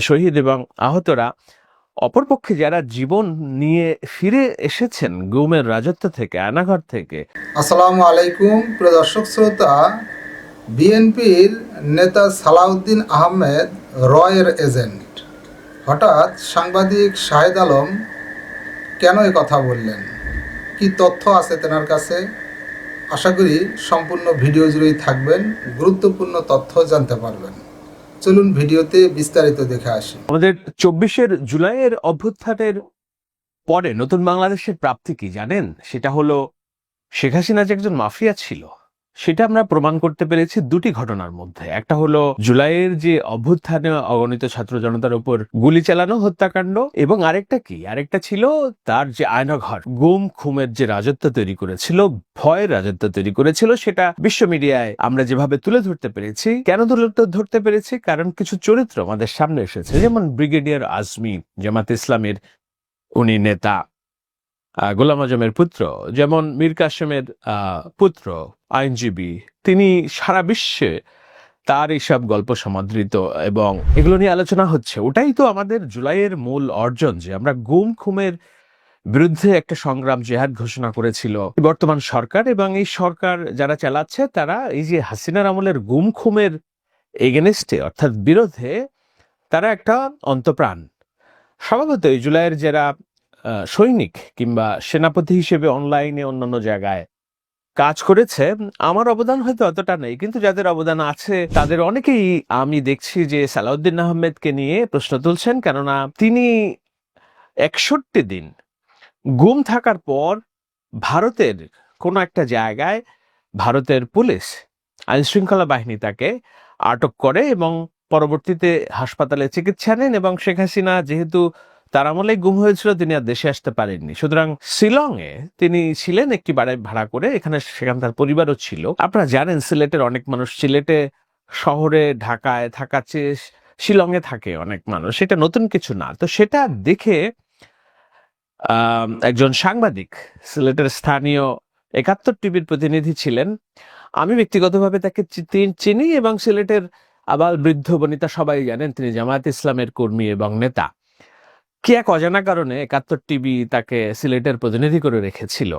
শহীদ এবং আহতরা, অপরপক্ষে যারা জীবন নিয়ে ফিরে এসেছেন গুমের রাজত্ব থেকে, আয়নাঘর থেকে। আসসালামু আলাইকুম প্রিয় দর্শক শ্রোতা। বিএনপির নেতা সালাউদ্দিন আহমেদ রয়ের এজেন্ট হঠাৎ সাংবাদিক শাহেদ আলম কেন এ কথা বললেন, কি তথ্য আছে তেনার কাছে? আশা করি সম্পূর্ণ ভিডিও জুড়েই থাকবেন, গুরুত্বপূর্ণ তথ্য জানতে পারবেন। চলুন ভিডিওতে বিস্তারিত দেখে আসি। আমাদের 24 জুলাইয়ের অভ্যুত্থানের পরে নতুন বাংলাদেশের প্রাপ্তি কি জানেন? সেটা হলো শেখ হাসিনা যে একজন মাফিয়া ছিল সেটা আমরা প্রমাণ করতে পেরেছি দুটি ঘটনার মধ্যে। একটা হলো জুলাইয়ের যে অভ্যুত্থানে অগণিত ছাত্র জনতার উপর গুলি চালানো হত্যাকাণ্ড, এবং আরেকটা ছিল তার যে আয়নাঘর, গুম খুমের যে রাজত্ব তৈরি করেছিল, ভয়ের রাজত্ব তৈরি করেছিল, সেটা বিশ্ব মিডিয়ায় আমরা যেভাবে তুলে ধরতে পেরেছি। কেন ধরতে পেরেছি? কারণ কিছু চরিত্র আমাদের সামনে এসেছে, যেমন ব্রিগেডিয়ার আজমি, জামাত ইসলামের উনি নেতা, গোলাম আজমের পুত্র, যেমন মীর কাসেমের পুত্র, আইনজীবী, তিনি সারা বিশ্বে তার এইসব গল্প সমাদৃত এবং এগুলো নিয়ে আলোচনা হচ্ছে। ওটাই তো আমাদের জুলাইয়ের মূল অর্জন, যে আমরা গুম খুমের বিরুদ্ধে একটা সংগ্রাম জেহাদ ঘোষণা করেছিল বর্তমান সরকার, এবং এই সরকার যারা চালাচ্ছে তারা এই যে হাসিনার আমলের গুম খুমের এগেনস্টে অর্থাৎ বিরোধে তারা একটা অন্তপ্রাণ। স্বভাবতই জুলাইয়ের যারা সৈনিক কিংবা সেনাপতি হিসেবে অনলাইনে অন্যান্য জায়গায় কাজ করেছে, আমার অবদান হয়তো অতটা নেই, কিন্তু যাদের অবদান আছে তাদের অনেকেই আমি দেখছি যে সালাউদ্দিন আহমেদকে নিয়ে প্রশ্ন তুলছেন, কেননা তিনি 61 দিন গুম থাকার পর ভারতের কোনো একটা জায়গায় ভারতের পুলিশ, আইনশৃঙ্খলা বাহিনী তাকে আটক করে এবং পরবর্তীতে হাসপাতালে চিকিৎসা নেন। এবং শেখ হাসিনা যেহেতু তার আমলে গুম হয়েছিল, তিনি আর দেশে আসতে পারেননি, সুতরাং শিলংয়ে তিনি ছিলেন একটি বাড়ি ভাড়া করে, সেখানে তার পরিবারও ছিল। আপনারা জানেন সিলেটের অনেক মানুষ সিলেটে শহরে ঢাকায় থাকার চেয়ে শিলংয়ে থাকে অনেক মানুষ, সেটা নতুন কিছু না। তো সেটা দেখে একজন সাংবাদিক, সিলেটের স্থানীয় 71 টিভির প্রতিনিধি ছিলেন, আমি ব্যক্তিগতভাবে তাকে চিনি এবং সিলেটের আবাল বৃদ্ধ বনিতা সবাই জানেন তিনি জামায়াত ইসলামের কর্মী এবং নেতা। কি এক অজানা কারণে 71 টিভি তাকে সিলেটের প্রতিনিধি করে রেখেছিল।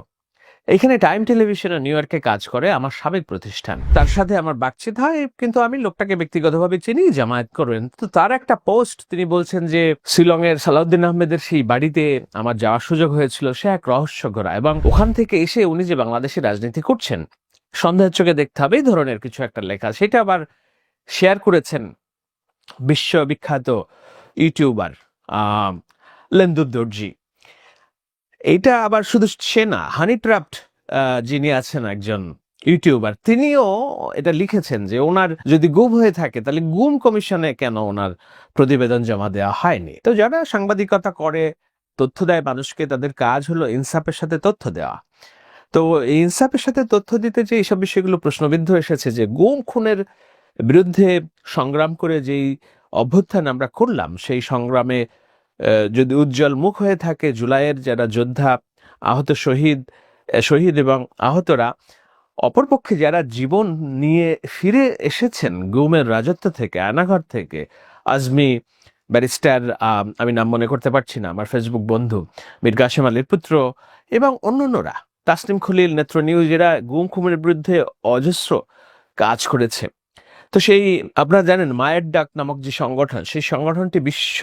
এখানে টাইম টেলিভিশনে নিউ ইয়র্কে কাজ করে আমার সাবেক প্রতিষ্ঠান, তার সাথে আমার বাতচিত হয়, কিন্তু আমি লোকটাকে ব্যক্তিগতভাবে চিনি, জামায়াত করেন। তো তার একটা পোস্ট, তিনি বলছেন যে শিলংয়ের সালাউদ্দিন আহমেদের সেই বাড়িতে আমার যাওয়ার সুযোগ হয়েছিল, সে এক রহস্য ঘোরা, এবং ওখান থেকে এসে উনি যে বাংলাদেশে রাজনীতি করছেন সন্দেহের চোখে দেখতে হবে, এই ধরনের কিছু একটা লেখা। সেটা আবার শেয়ার করেছেন বিশ্ববিখ্যাত ইউটিউবার লেন্দু দর্জি। এইটা আবার শুধু সে না, হানি ট্র্যাপড যিনি আছেন একজন ইউটিউবার, তিনিও এটা লিখেছেন যে ওনার যদি গুম হয়ে থাকে তাহলে গুম কমিশনে কেন ওনার প্রতিবেদন জমা দেওয়া হয়নি। তো যারা সাংবাদিকতা করে, তথ্য দেয় মানুষকে, তাদের কাজ হলো ইনসাফের সাথে তথ্য দেওয়া। তো এই ইনসাফের সাথে তথ্য দিতে যে এইসব বিষয়গুলো প্রশ্নবিদ্ধ এসেছে, যে গুম খুনের বিরুদ্ধে সংগ্রাম করে যেই অভ্যুত্থান আমরা করলাম, সেই সংগ্রামে যদি উজ্জ্বল মুখ হয়ে থাকে জুলাইয়ের যারা যোদ্ধা, শহীদ এবং আহতরা, অপরপক্ষে যারা জীবন নিয়ে ফিরে এসেছেন গুমের রাজত্ব থেকে, আয়নাঘর থেকে, আজমি, ব্যারিস্টার আমি নাম মনে করতে পারছি না, আমার ফেসবুক বন্ধু মীর কাসেম আলীর পুত্র, এবং অন্যান্যরা, তাসনিম খলিল, নেত্র নিউজ, এরা গুম খুমের বিরুদ্ধে অজস্র কাজ করেছে। তো সেই আপনারা জানেন মায়ের ডাক নামক যে সংগঠন, সেই সংগঠনটি বিশ্ব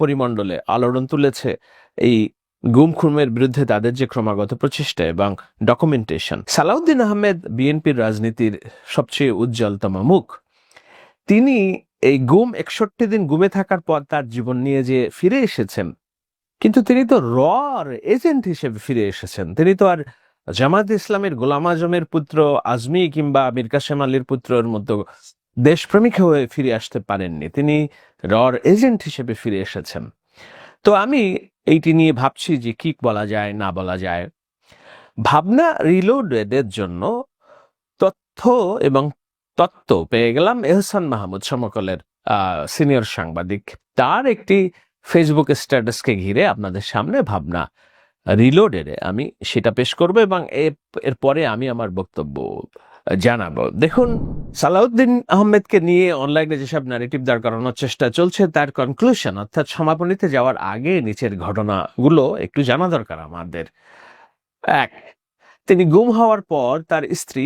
পরিমণ্ডলে আলোড়ন তুলেছে এই গুম খুনের বিরুদ্ধে তাদের যে ক্রমাগত প্রচেষ্টা এবং ডকুমেন্টেশন। সালাউদ্দিন আহমেদ বিএনপির রাজনীতির সবচেয়ে উজ্জ্বলতম মুখ। তিনি এই গুম 61 দিন গুমে থাকার পর তার জীবন নিয়ে যে ফিরে এসেছেন, কিন্তু তিনি তো রর এজেন্ট হিসেবে ফিরে এসেছেন। তিনি তো আর জামাত ইসলামের গোলাম আজমের পুত্র আজমি কিংবা মীর কাসেম আলীর পুত্রের মতো দেশপ্রেমিক হয়ে ফিরে আসতে পারেননি, তিনি রর এজেন্ট হিসেবে ফিরে এসেছেন। তো আমি এইটি নিয়ে ভাবছি যে কি বলা যায় না বলা যায়। ভাবনা রিলোডেডের জন্য তথ্য এবং তত্ত্ব পেয়ে গেলাম এহসান মাহমুদ, সমকালের সিনিয়র সাংবাদিক। তার একটি ফেসবুক স্ট্যাটাসকে ঘিরে আপনাদের সামনে ভাবনা রিলোডেডে আমি সেটা পেশ করব, এবং এরপরে আমি আমার বক্তব্য জানাবো। দেখুন, সালাউদ্দিন আহমেদকে নিয়ে অনলাইনে যেসব ন্যারেটিভ দাঁড় করানোর চেষ্টা চলছে তার কনক্লুশন অর্থাৎ সমাপনীতে যাওয়ার আগে নিচের ঘটনাগুলো একটু জানা দরকার আমাদের। এক, তিনি গুম হওয়ার পর তার স্ত্রী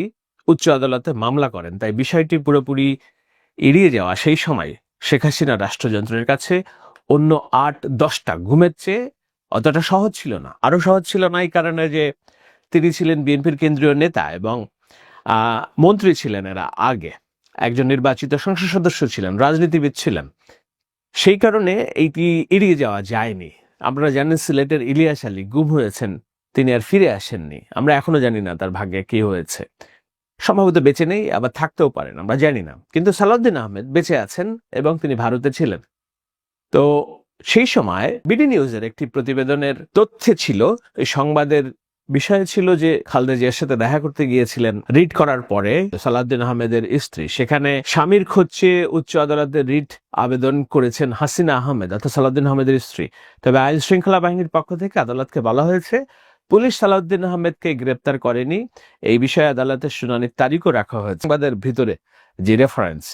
উচ্চ আদালতে মামলা করেন, তাই বিষয়টি পুরোপুরি এড়িয়ে যাওয়া সেই সময় শেখ হাসিনা রাষ্ট্রযন্ত্রের কাছে অন্য ৮-১০টা গুমের চেয়ে অতটা সহজ ছিল না। আরো সহজ ছিল না এই কারণে যে তিনি ছিলেন বিএনপির কেন্দ্রীয় নেতা এবং মন্ত্রী ছিলেন এরা আগে, একজন নির্বাচিত সংসদ সদস্য ছিলেন, রাজনীতিবিদ ছিলেন। সেই কারণে এইটি এড়িয়ে যাওয়া যায়নি। আপনারা জানেন সিলেটের ইলিয়াস আলী গুম হয়েছেন, তিনি আর ফিরে আসেননি। আমরা এখনো জানি না তার ভাগ্যে কি হয়েছে, সম্ভবত বেঁচে নেই, আবার থাকতেও পারেন, আমরা জানি না। কিন্তু সালাউদ্দিন আহমেদ বেঁচে আছেন এবং তিনি ভারতে ছিলেন। তো সেই সময় বিডি নিউজের একটি প্রতিবেদনের তথ্যে ছিল, এই সংবাদের বিষয় ছিল যে খালেদা জিয়ার সাথে দেখা করতে গিয়েছিলেন রিট করার পরে সালাউদ্দিন আহমেদের স্ত্রী, সেখানে স্বামীর খোঁজে উচ্চ আদালতে রিট আবেদন করেছেন হাসিনা আহমেদ অর্থাৎ সালাউদ্দিন আহমেদের স্ত্রী। তবে আইন শৃঙ্খলা বাহিনীর পক্ষ থেকে আদালতকে বলা হয়েছে পুলিশ সালাউদ্দিন আহমেদকে গ্রেপ্তার করেনি, এই বিষয়ে আদালতের শুনানির তারিখও রাখা হয়েছে। সংবাদের ভিতরে যে রেফারেন্স,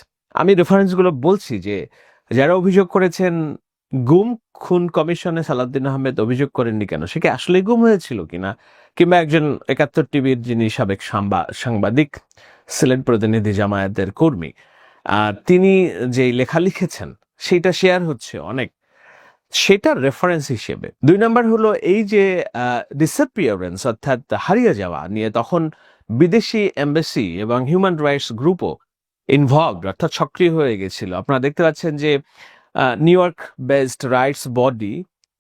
আমি রেফারেন্সগুলো বলছি যে যারা অভিযোগ করেছেন গুম খুন কমিশনে সালাউদ্দিন আহমেদ অভিযোগ করেননি কেন, সে কি আসলে গুম হয়েছিল কিনা, কিংবা একজন ৭১ টিভির যিনি সাবেক সাংবাদিক ছিলেন, প্রতিনিধি জামায়াতের কর্মী, তিনি যে লেখা লিখেছেন সেটা শেয়ার হচ্ছে অনেক, সেটার রেফারেন্স হিসেবে। ২ নম্বর হলো এই যে ডিসঅ্যাপিয়ারেন্স অর্থাৎ হারিয়ে যাওয়া নিয়ে তখন বিদেশি এমবাসি এবং হিউম্যান রাইটস গ্রুপও ইনভলভড অর্থাৎ সক্রিয় হয়ে গেছিল। আপনারা দেখতে পাচ্ছেন যে new York based rights body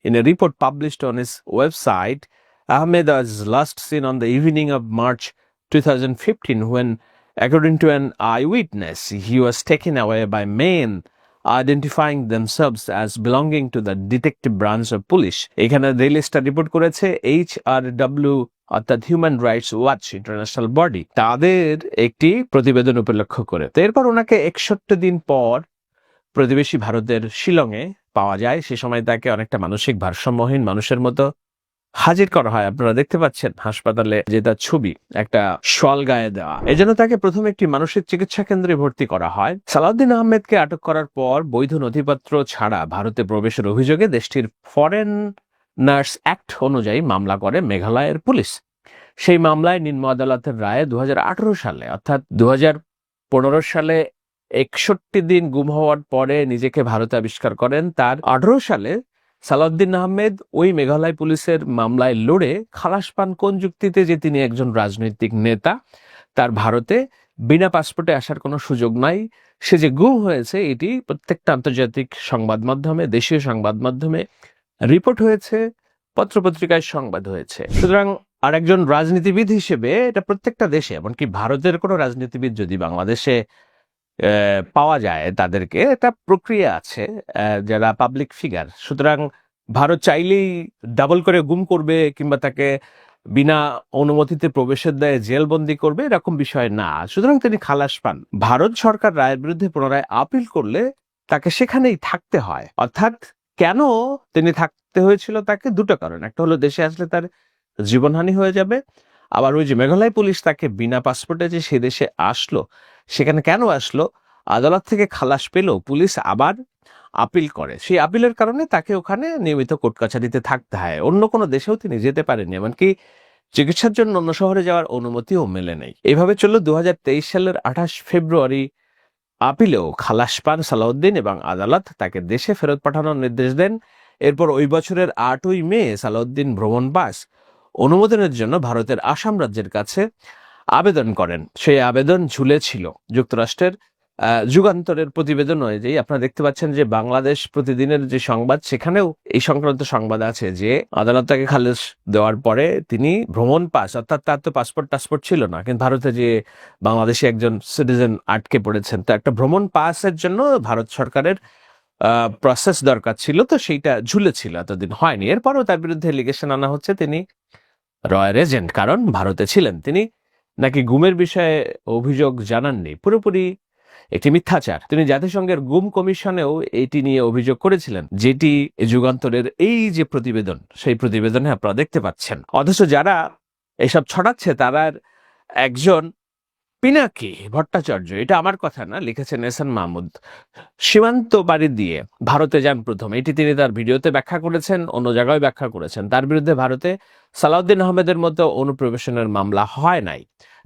in a report published on his website, Ahmed was last seen on the evening of March 2015 when, according to an eyewitness, he was taken away by men identifying themselves as belonging to the detective branch of police. এখানে daily star report করেছে HRW অর্থাৎ human rights watch international body, তাদের একটি প্রতিবেদন উপলক্ষ করে। তো এরপর ওনাকে ৬১ দিন পর প্রতিবেশী ভারতের শিলংয়ে পাওয়া যায়। সে সময় তাকে অনেকটা মানসিক ভারসাম্যহীন মানুষের মতো হাজির করা হয়। আপনারা দেখতে পাচ্ছেন হাসপাতালে যে তার ছবি একটা শল গায়ে দেওয়া। এজন্য তাকে প্রথমে একটি মানসিক চিকিৎসা কেন্দ্রে ভর্তি করা হয়। সালাউদ্দিন আহমেদকে আটক করার পর বৈধ নথিপত্র ছাড়া ভারতে প্রবেশের অভিযোগে দেশটির ফরেনার্স অ্যাক্ট অনুযায়ী মামলা করে মেঘালয়ের পুলিশ। সেই মামলায় নিম্ন আদালতের রায়ে ২০১৮ সালে অর্থাৎ ২০১৫ সালে ৬১ দিন গুম হওয়ার পরে নিজেকে ভারতে আবিষ্কার করেন। তার ১৮ সালে সালাউদ্দিন আহমেদ ওই মেঘালয় পুলিশের মামলায় লড়ে খালাস পান কোন যুক্তিতে, যে তিনি একজন রাজনৈতিক নেতা, তার ভারতে বিনা পাসপোর্টে আসার কোনো সুযোগ নাই, সে যে গুম হয়েছে এটি প্রত্যেকটা আন্তর্জাতিক সংবাদ মাধ্যমে, দেশীয় সংবাদ মাধ্যমে রিপোর্ট হয়েছে, পত্রপত্রিকায় সংবাদ হয়েছে। সুতরাং আরেকজন রাজনীতিবিদ হিসেবে এটা প্রত্যেকটা দেশে, এমনকি ভারতের কোনো রাজনীতিবিদ যদি বাংলাদেশে পাওয়া যায় তাদেরকে, একটা প্রক্রিয়া আছে যারা পাবলিক ফিগার। সুতরাং ভারত চাইলেই ডাবল করে গুম করবে কিংবা তাকে বিনা অনুমতিতে প্রবেশের দায়ে জেলবন্দি করবে, এরকম বিষয় না। সুতরাং তিনি খালাস পান। ভারত সরকার রায়ের বিরুদ্ধে পুনরায় আপিল করলে তাকে সেখানেই থাকতে হয়। অর্থাৎ কেন তিনি থাকতে হয়েছিল, তাকে দুটো কারণ, একটা হলো দেশে আসলে তার জীবনহানি হয়ে যাবে, আবার ওই যে মেঘালয় পুলিশ তাকে বিনা পাসপোর্টে যে সে দেশে আসলো, সেখানে কেন আসলো, আদালত থেকে খালাস পেলেও পুলিশ আবার আপিল করে, সেই আপিলের কারণে তাকে ওখানে নিয়মিত কোর্ট কাছারিতে থাকতে হয়। অন্য কোনো দেশেও তিনি যেতে পারেননি, এমনকি চিকিৎসার জন্য অন্য শহরে যাওয়ার অনুমতিও মেলে নেই। এইভাবে চলল ২০২৩ সালের ২৮ ফেব্রুয়ারি আপিলেও খালাস পান সালাউদ্দিন এবং আদালত তাকে দেশে ফেরত পাঠানোর নির্দেশ দেন। এরপর ওই বছরের ৮ই মে সালাউদ্দিন ভ্রমণ পাস অনুমোদনের জন্য ভারতের আসাম রাজ্যের কাছে আবেদন করেন। সেই আবেদন ঝুলেছিল যুক্তরাষ্ট্রের যুগান্তরের প্রতিবেদন অনুযায়ী। আপনারা দেখতে পাচ্ছেন যে বাংলাদেশ প্রতিদিনের যে সংবাদ, সেখানেও এই সংক্রান্ত সংবাদ আছে যে আদালত তাকে খালাস দেওয়ার পরে তিনি ভ্রমণ পাস, অর্থাৎ তার তো পাসপোর্ট ছিল না, কিন্তু ভারতে যে বাংলাদেশি একজন সিটিজেন আটকে পড়েছেন, তো একটা ভ্রমণ পাসের জন্য ভারত সরকারের প্রসেস দরকার ছিল, তো সেইটা ঝুলেছিল, এতদিন হয়নি। এরপরও তার বিরুদ্ধে এলিগেশন আনা হচ্ছে তিনি রয়ের এজেন্ট, কারণ ভারতে ছিলেন। তিনি নাকি গুমের বিষয়ে অভিযোগ জানাননি, পুরোপুরি একটি মিথ্যাচার। তিনি জাতিসংঘের গুম কমিশনেও এটি নিয়ে অভিযোগ করেছিলেন, যেটি যুগান্তরের এই যে প্রতিবেদন, সেই প্রতিবেদনে আপনারা দেখতে পাচ্ছেন। অথচ যারা এসব ছড়াচ্ছে তারা একজন পিনাকি ভট্টাচার্য, এটা আমার কথা না, লিখেছেন এহসান মাহমুদ। সীমান্ত পাড়ি দিয়ে ভারতে যান প্রথম, এটি তিনি তার ভিডিওতে ব্যাখ্যা করেছেন, অন্য জায়গায় ব্যাখ্যা করেছেন। তার বিরুদ্ধে ভারতে সালাউদ্দিন আহমেদের মতো অনুপ্রবেশনের মামলা হয় নাই,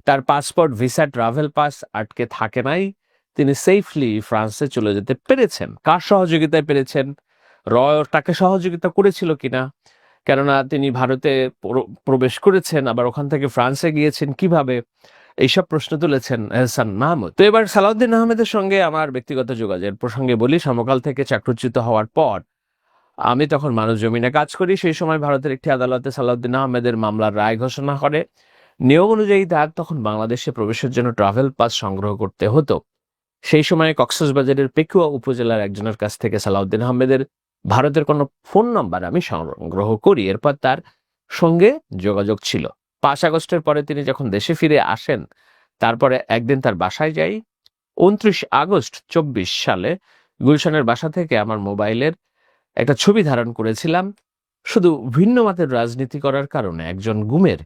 তার পাসপোর্ট, ভিসা, ট্রাভেল পাস আটকে থাকে নাই, তিনি সেফলি ফ্রান্সে চলে যেতে পেরেছেন। কার সহযোগিতায় পেরেছেন? রয় তাকে সহযোগিতা করেছিল কিনা? কেননা তিনি ভারতে প্রবেশ করেছেন, আবার ওখান থেকে ফ্রান্সে গিয়েছেন কিভাবে, এইসব প্রশ্ন তুলেছেন এহসান মাহমুদ। তো এবার সালাউদ্দিন আহমেদের সঙ্গে আমার ব্যক্তিগত যোগাযোগের প্রসঙ্গে বলি। সমকাল থেকে চাকরিচ্যুত হওয়ার পর আমি তখন মানুষ জমিনে কাজ করি। সেই সময় ভারতের একটি আদালতে সালাউদ্দিন আহমেদের মামলার রায় ঘোষণা করে। নিয়ম অনুযায়ী তার তখন বাংলাদেশে প্রবেশের জন্য ট্রাভেল পাস সংগ্রহ করতে হতো। সেই সময় কক্সবাজারের পেকুয়া উপজেলার একজনের কাছ থেকে সালাউদ্দিন আহমেদের ভারতের কোনো ফোন নাম্বার আমি সংগ্রহ করি। এরপর তার সঙ্গে যোগাযোগ ছিল। 5 আগস্টের পরে তিনি যখন দেশে ফিরে আসেন, তারপরে একদিন তার বাসায় যাই। 29 আগস্ট 24 সালে গুলশানের বাসা থেকে আমার মোবাইলের একটা ছবি ধারণ করেছিলাম। শুধু ভিন্ন মতের রাজনীতি করার কারণে একজন গুমের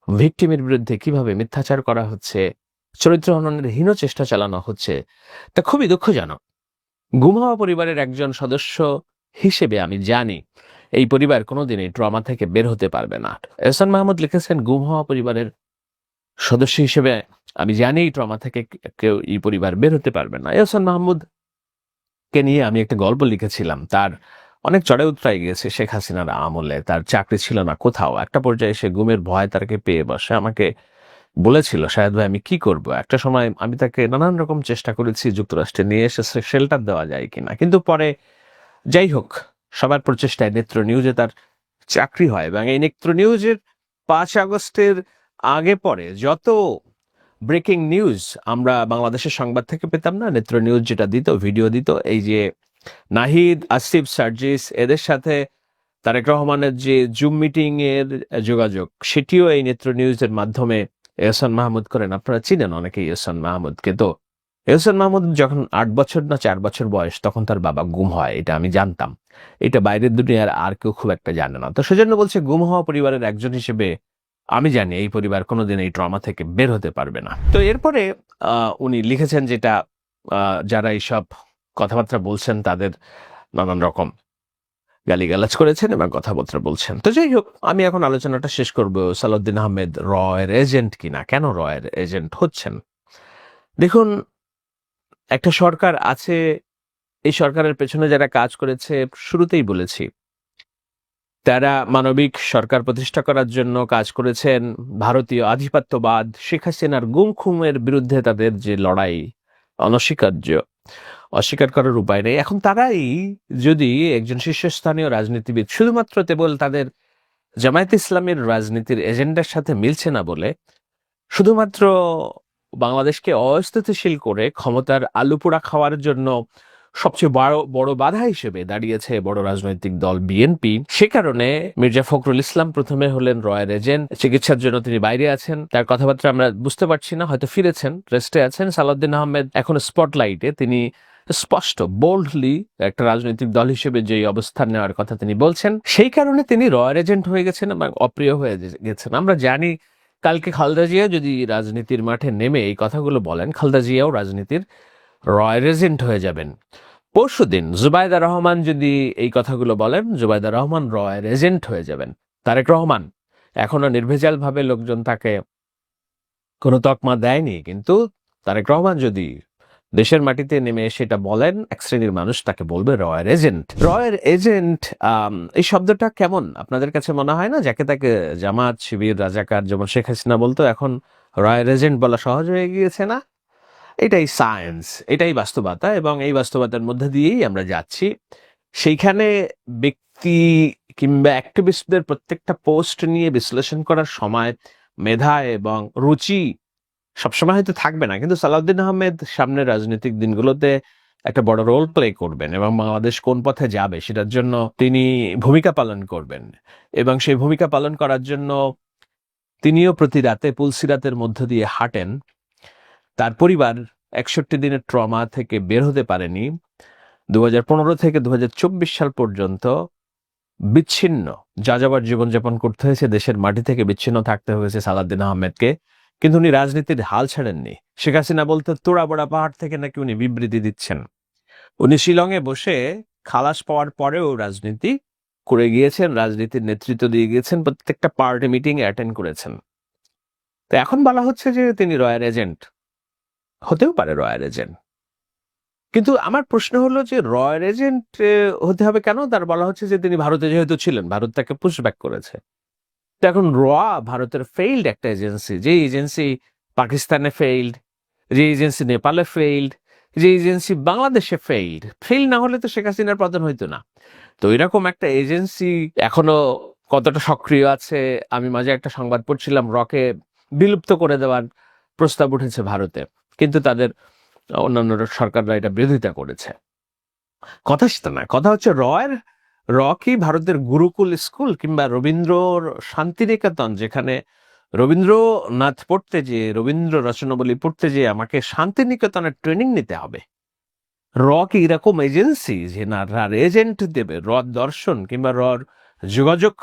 ভিকটিমের বিরুদ্ধে কিভাবে মিথ্যাচার করা হচ্ছে, চরিত্র হননের হীন চেষ্টা চালানো হচ্ছে, তা খুবই দুঃখজনক। গুম হওয়া পরিবারের একজন সদস্য হিসেবে আমি জানি এই পরিবার কোনোদিনই ট্রমা থেকে বের হতে পারবে না। এহসান মাহমুদ লিখেছেন, গুম হওয়া পরিবারের সদস্য হিসেবে আমি জানি এই ট্রমা থেকে কেউ এই পরিবার বের হতে পারবে না। এহসান মাহমুদ কে নিয়ে আমি একটা গল্প লিখেছিলাম। তার অনেক চড়ে উতরাই গিয়েছে শেখ হাসিনার আমলে, তার চাকরি ছিল না কোথাও। একটা পর্যায়ে এসে গুমের ভয় তাকে পেয়ে বসে। আমাকে বলেছিল, শাহেদ ভাই আমি কি করব? একটা সময় আমি তাকে নানান রকম চেষ্টা করেছি যুক্তরাষ্ট্রে নিয়ে এসে শেল্টার দেওয়া যায় কিনা, কিন্তু পরে যাই হোক, সবার প্রচেষ্টায় নেত্র নিউজে তার চাকরি হয়। এবং এই নেত্র নিউজের 5 আগস্টের আগে পরে যত ব্রেকিং নিউজ আমরা বাংলাদেশের সংবাদ থেকে পেতাম না, নেত্র নিউজ যেটা দিত, ভিডিও দিত, এই যে নাহিদ, আসিফ, সার্জিস এদের সাথে তারেক রহমানের যে জুম মিটিং এর যোগাযোগ, সেটিও এই নেত্র নিউজের মাধ্যমে এহসান মাহমুদ করেন। আপনারা চিনেন অনেকেই এহসান মাহমুদকে। তো এহসান মাহমুদ যখন 8 বছর না 4 বছর বয়স, তখন তার বাবা গুম হয়। এটা আমি জানতাম, এটা বাইরের দুনিয়ার আর কেউ খুব একটা জানে না। তো সেজন্য বলছে, গুম হওয়া পরিবারের একজন হিসেবে আমি জানি এই পরিবার কোনোদিন এই ট্রমা থেকে বের হতে পারবে না। তো এরপরে উনি লিখেছেন যেটা, যারা এইসব কথাবার্তা বলছেন তাদের নানান রকম গালিগালাজ করেছেন এবং কথাবার্তা বলছেন। তো যাই হোক, আমি এখন আলোচনাটা শেষ করব সালাউদ্দিন আহমেদ রয়ের এজেন্ট কিনা, কেন রয়ের এজেন্ট হচ্ছেন। দেখুন, একটা সরকার আছে, এই সরকারের পেছনে যারা কাজ করেছে, শুরুতেই বলেছি, তারা মানবিক সরকার প্রতিষ্ঠা করার জন্য কাজ করেছেন। ভারতীয় আধিপত্যবাদ, শেখ হাসিনার গুম খুমের বিরুদ্ধে তাদের যে লড়াই অনস্বীকার্য, অস্বীকার করার উপায় নেই। এখন তারাই যদি একজন শীর্ষস্থানীয় রাজনীতিবিদ শুধুমাত্র কেবল তাদের জামায়াত ইসলামের রাজনীতির এজেন্ডার সাথে মিলছে না বলে শুধুমাত্র বাংলাদেশকে অস্থিতিশীল করে ক্ষমতার আলুপোড়া খাওয়ার জন্য সবচেয়ে বড় বাধা হিসেবে দাঁড়িয়েছে বড় রাজনৈতিক দল বিএনপি, সে কারণে মির্জা ফখরুল ইসলাম প্রথমে হলেন রয়ের এজেন্ট। চিকিৎসার জন্য তিনি বাইরে আছেন, তার কথাবার্তা আমরা বুঝতে পারছি না, হয়তো ফিরেছেন, রেস্টে আছেন। সালাউদ্দিন আহমেদ এখন স্পটলাইটে, তিনি স্পষ্ট বোল্ডলি একটা রাজনৈতিক দল হিসেবে যে অবস্থান নেওয়ার কথা তিনি বলছেন, সেই কারণে তিনি রয়ের এজেন্ট হয়ে গেছেন এবং অপ্রিয় হয়ে গেছেন। আমরা জানি, কালকে খালেদা জিয়া যদি রাজনীতির মাঠে নেমে এই কথাগুলো বলেন, খালেদা জিয়াও রাজনীতির রয়ের এজেন্ট হয়ে যাবেন। পরশুদিন জুবাইদা রহমান যদি এই কথাগুলো বলেন, জুবাইদা রহমান রয়ের এজেন্ট হয়ে যাবেন। তারেক রহমান এখনো নির্ভেজাল ভাবে লোকজন তাকে কোনো তকমা দেয়নি, কিন্তু তারেক রহমান যদি দেশের মাটিতে নেমে সেটা বলেন, এক শ্রেণীর মানুষ তাকে বলবে রয়ের এজেন্ট। রয়ের এজেন্ট এই শব্দটা কেমন আপনাদের কাছে মনে হয় না? যাকে তাকে জামাত, শিবির, রাজাকার যেমন শেখ হাসিনা বলতো, এখন রয়ের এজেন্ট বলা সহজ হয়ে গিয়েছে না? এটাই সায়েন্স, এটাই বাস্তবতা, এবং এই বাস্তবতার মধ্যে দিয়েই আমরা যাচ্ছি। সেইখানে ব্যক্তি কিংবা অ্যাক্টিভিস্টদের প্রত্যেকটা পোস্ট নিয়ে বিশ্লেষণ করার সময়, মেধা এবং রুচি সবসময় হয়তো থাকবে না, কিন্তু সালাউদ্দিন আহমেদ সামনের রাজনৈতিক দিনগুলোতে একটা বড় রোল প্লে করবেন এবং বাংলাদেশ কোন পথে যাবে সেটার জন্য তিনি ভূমিকা পালন করবেন। এবং সেই ভূমিকা পালন করার জন্য তিনিও প্রতি রাতে পুলসিরাতের মধ্য দিয়ে হাঁটেন। তার পরিবার 61 দিনের ট্রমা থেকে বের হতে পারেনি। 2015 থেকে 2024 সাল পর্যন্ত বিচ্ছিন্ন যাযাবর জীবনযাপন করতে হয়েছে, দেশের মাটি থেকে বিচ্ছিন্ন থাকতে হয়েছে সালাউদ্দিন আহমেদকে। কিন্তু উনি রাজনীতির হাল ছাড়েননি। শেখ হাসিনা বলতে তোড়া বড়া পাহাড় থেকে নাকি উনি বিবৃতি দিচ্ছেন। উনি শিলংয়ে বসে খালাস পাওয়ার পরেও রাজনীতি করে গিয়েছেন, রাজনীতির নেতৃত্ব দিয়ে গিয়েছেন, প্রত্যেকটা পার্টি মিটিং এ অ্যাটেন্ড করেছেন। তো এখন বলা হচ্ছে যে তিনি রয়ের এজেন্ট। হতেও পারে রয়ের এজেন্ট। কিন্তু আমার প্রশ্ন হলো যে রয়ের এজেন্ট হতে হবে কেন? তার বলা হচ্ছে যে তিনি ভারতে যেহেতু ছিলেন, ভারত তাকে পুশব্যাক করেছে। তো এখন ভারতের ফেইলড একটা এজেন্সি, যে এজেন্সি পাকিস্তানে ফেইলড, যে এজেন্সি নেপালে ফেইলড, যে এজেন্সি বাংলাদেশে ফেইলড। ফেইল না হলে তো শেখ হাসিনার পতন হইতো না। তো এরকম একটা এজেন্সি এখনো কতটা সক্রিয় আছে? আমি মাঝে একটা সংবাদ পড়ছিলাম, রকে বিলুপ্ত করে দেওয়ার প্রস্তাব উঠেছে ভারতে, কিন্তু তাদের অন্যান্য সরকাররা এটা বিরোধিতা করেছে। কথা সেটা না, কথা হচ্ছে র কি ভারতের গুরুকুল স্কুল কিংবা রবীন্দ্রর শান্তিনিকেতন, যেখানে রবীন্দ্রনাথ পড়তে যেয়ে, রবীন্দ্র রচনাবলী পড়তে যেয়ে আমাকে শান্তিনিকেতনের ট্রেনিং নিতে হবে? র কি এরকম এজেন্সি যে না রার এজেন্ট দেবে? র দর্শন কিংবা রর যোগাযোগ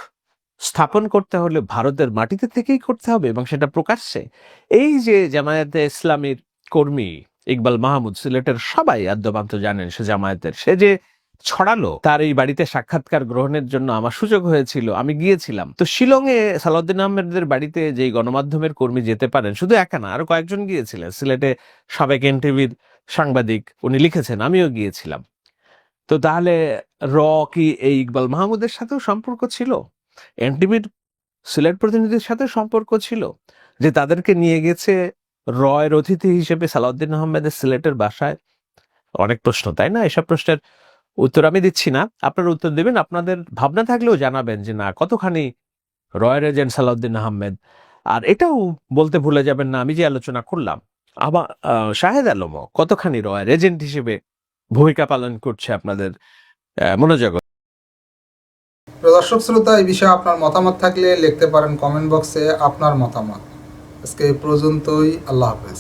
স্থাপন করতে হলে ভারতের মাটিতে থেকেই করতে হবে, এবং সেটা প্রকাশ্যে। এই যে জামায়াতে ইসলামীর কর্মী ইকবাল মাহমুদ, সিলেটের সবাই আদ্যপান্ত জানেন সে জামায়াতের, সে যে ছড়ালো, তার এই বাড়িতে সাক্ষাৎকার গ্রহণের জন্য আমার সুযোগ হয়েছিল, আমি গিয়েছিলাম। তো শিলংয়ে সালাউদ্দিন আহমেদের বাড়িতে যেই গণমাধ্যমের কর্মী যেতে পারেন, শুধু একা না, আরো কয়েকজন গিয়েছিলেন। সিলেটে সাবেক এনটিভির সাংবাদিক, উনি লিখেছেন, আমিও গিয়েছিলাম। তো তাহলে র কি এই ইকবাল মাহমুদের সাথেও সম্পর্ক ছিল? এনটিভির সিলেট প্রতিনিধির সাথে সম্পর্ক ছিল, যে তাদেরকে নিয়ে গেছে রয়ের অতিথি হিসেবে সালাউদ্দিন আহমেদের সিলেটের বাসায়? অনেক প্রশ্ন, তাই না? এসব প্রশ্নের উত্তর আমি দিচ্ছি না, আপনারা উত্তর দেবেন। আপনাদের ভাবনা থাকলেও জানাবেন যে না কতখানি রয়ের এজেন্ট সালাউদ্দিন আহমেদ। আর এটাও বলতে ভুলে যাবেন না, আমি যে আলোচনা করলাম, আবার শাহেদ আলমও কতখানি রয়ের এজেন্ট হিসেবে ভূমিকা পালন করছে আপনাদের মনোযোগ। দর্শক শ্রোতা, এই বিষয়ে আপনার মতামত থাকলে লিখতে পারেন কমেন্ট বক্সে আপনার মতামত। আজকে এই পর্যন্তই। আল্লাহ হাফেজ।